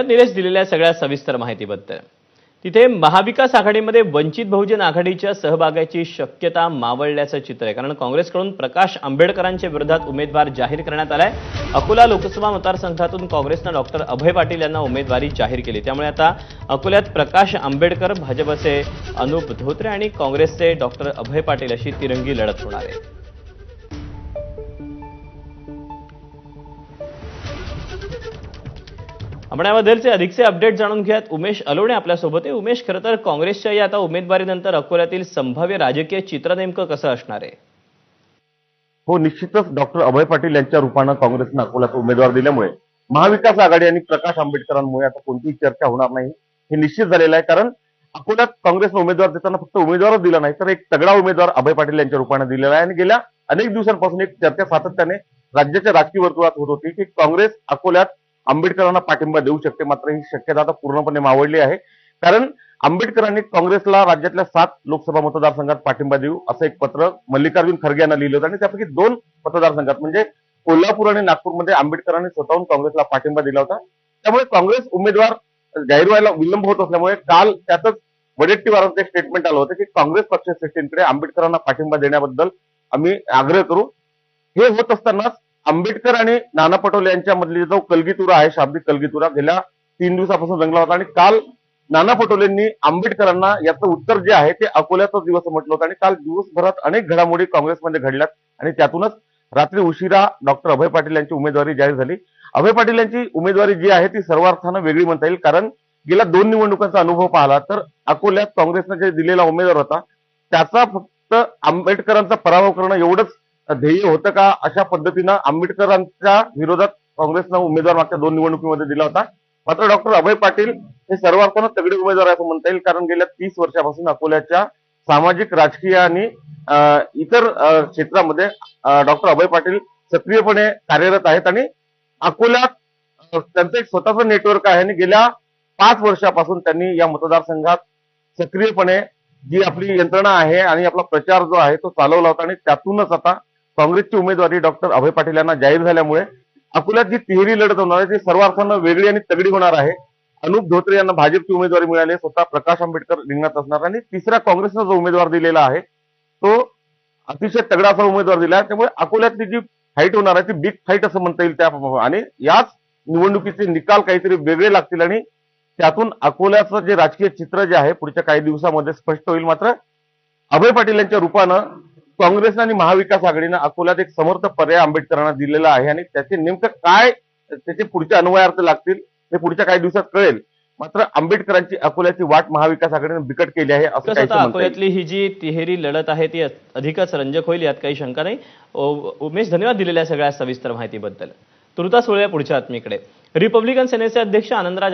निलेश दिलेल्या सगळ्या सविस्तर माहितीबद्दल. तिथे महाविकास आघाडीमध्ये वंचित बहुजन आघाडीच्या सहभागाची शक्यता मावळल्याचं चित्र आहे. कारण काँग्रेसकडून प्रकाश आंबेडकरांच्या विरोधात उमेदवार जाहीर करण्यात आलाय. अकोला लोकसभा मतदारसंघातून काँग्रेसनं डॉक्टर अभय पाटील यांना उमेदवारी जाहीर केली. त्यामुळे आता अकोल्यात प्रकाश आंबेडकर, भाजपचे अनुप धोत्रे आणि काँग्रेसचे डॉक्टर अभय पाटील अशी तिरंगी लढत होणार आहे. आपण याबद्दलचे अधिकचे अपडेट जाणून घेऊयात. उमेश अलोणे आपल्यासोबत आहे. उमेश, खरं तर काँग्रेसच्या या आता उमेदवारीनंतर अकोल्यातील संभाव्य राजकीय चित्र नेमकं कसं असणार आहे? हो, निश्चितच डॉक्टर अभय पाटील यांच्या रूपानं काँग्रेसनं अकोल्यात उमेदवार दिल्यामुळे महाविकास आघाडी आणि प्रकाश आंबेडकरांमुळे आता कोणतीही चर्चा होणार नाही हे निश्चित झालेलं आहे. कारण अकोल्यात काँग्रेसनं उमेदवार देताना फक्त उमेदवारच दिला नाही, तर एक तगडा उमेदवार अभय पाटील यांच्या रूपानं दिलेला आहे. आणि गेल्या अनेक दिवसांपासून एक चर्चा सातत्याने राज्याच्या राजकीय वर्तुळात होत होती की काँग्रेस अकोल्यात आंबेडकरांना पाठिंबा देऊ शकते. मात्र ही शक्यता आता पूर्णपणे मावळली आहे. कारण आंबेडकरांनी काँग्रेसला राज्यातल्या 7 लोकसभा मतदारसंघात पाठिंबा देऊ असं एक पत्र मल्लिकार्जुन खरगे यांना लिहिलं होतं आणि त्यापैकी 2 मतदारसंघात म्हणजे कोल्हापूर आणि नागपूरमध्ये आंबेडकरांनी स्वतःहून काँग्रेसला पाठिंबा दिला होता. त्यामुळे काँग्रेस उमेदवार जाहीर व्हायला विलंब होत असल्यामुळे काल त्यातच वडेट्टीवारांचं एक स्टेटमेंट आलं होतं की काँग्रेस पक्ष श्रेष्ठींकडे आंबेडकरांना पाठिंबा देण्याबद्दल आम्ही आग्रह करू. हे होत असतानाच आंबेडकर आणि नाना पटोले यांच्यामधली जो कलगीतुरा आहे, शाब्दिक कलगीतुरा गेल्या 3 दिवसापासून रंगला होता आणि काल नाना पटोलेंनी आंबेडकरांना याचं उत्तर जे आहे ते अकोल्याचा दिवस म्हटलं होतं. आणि काल दिवसभरात अनेक घडामोडी काँग्रेसमध्ये घडल्यात आणि त्यातूनच रात्री उशिरा डॉक्टर अभय पाटील यांची उमेदवारी जाहीर झाली. अभय पाटील यांची उमेदवारी जी आहे ती सर्व अर्थानं वेगळी म्हणता येईल. कारण गेल्या 2 निवडणुकांचा अनुभव पाहिला तर अकोल्यात काँग्रेसनं जे दिलेला उमेदवार होता त्याचा फक्त आंबेडकरांचा पराभव करणं एवढंच ध्येय होतं का, अशा पद्धतीनं आंबेडकरांच्या विरोधात काँग्रेसनं उमेदवार मागच्या 2 निवडणुकीमध्ये दिला होता. मात्र डॉक्टर अभय पाटील हे सर्वार्थानं तगडे उमेदवार आहे असं म्हणता येईल. कारण गेल्या 30 वर्षापासून अकोल्याच्या सामाजिक, राजकीय आणि इतर क्षेत्रामध्ये डॉक्टर अभय पाटील सक्रियपणे कार्यरत आहेत आणि अकोल्यात त्यांचं एक स्वतःचं नेटवर्क आहे आणि गेल्या 5 वर्षापासून त्यांनी या मतदारसंघात सक्रियपणे जी आपली यंत्रणा आहे आणि आपला प्रचार जो आहे तो चालवला होता. आणि त्यातूनच आता काँग्रेसची उमेदवारी डॉक्टर अभय पाटील यांना जाहीर झाल्यामुळे अकोल्यात जी तिहेरी लढत होणार आहे ती सर्व अर्थानं वेगळी आणि तगडी होणार आहे. अनुप धोत्रे यांना भाजपची उमेदवारी मिळाली, स्वतः प्रकाश आंबेडकर रिंगणात असणार आणि तिसरा काँग्रेसनं जो उमेदवार दिलेला आहे तो अतिशय तगडा असा उमेदवार दिला आहे. त्यामुळे अकोल्यातली जी फाईट होणार आहे ती बिग फाईट असं म्हणता येईल. त्या आणि याच निवडणुकीचे निकाल काहीतरी वेगळे लागतील आणि त्यातून अकोल्याचं जे राजकीय चित्र जे आहे पुढच्या काही दिवसामध्ये स्पष्ट होईल. मात्र अभय पाटील यांच्या रूपानं काँग्रेस आणि महाविकास आघाडीनं अकोल्यात एक समर्थ पर्याय आंबेडकरांना दिलेला आहे आणि त्याचे नेमकं काय त्याचे पुढचे अन्वयार्थ लागतील हे पुढच्या काही दिवसात कळेल. मात्र आंबेडकरांची अकोल्याची वाट महाविकास आघाडीने बिकट केली आहे असं काही अकोल्यातली ही जी तिहेरी लढत आहे ती अधिकच रंजक होईल, यात काही शंका नाही. उमेश, धन्यवाद दिलेल्या सगळ्या सविस्तर माहितीबद्दल. तुर्तास वळूया पुढच्या बातमीकडे. रिपब्लिकन सेनेचे अध्यक्ष आनंदराज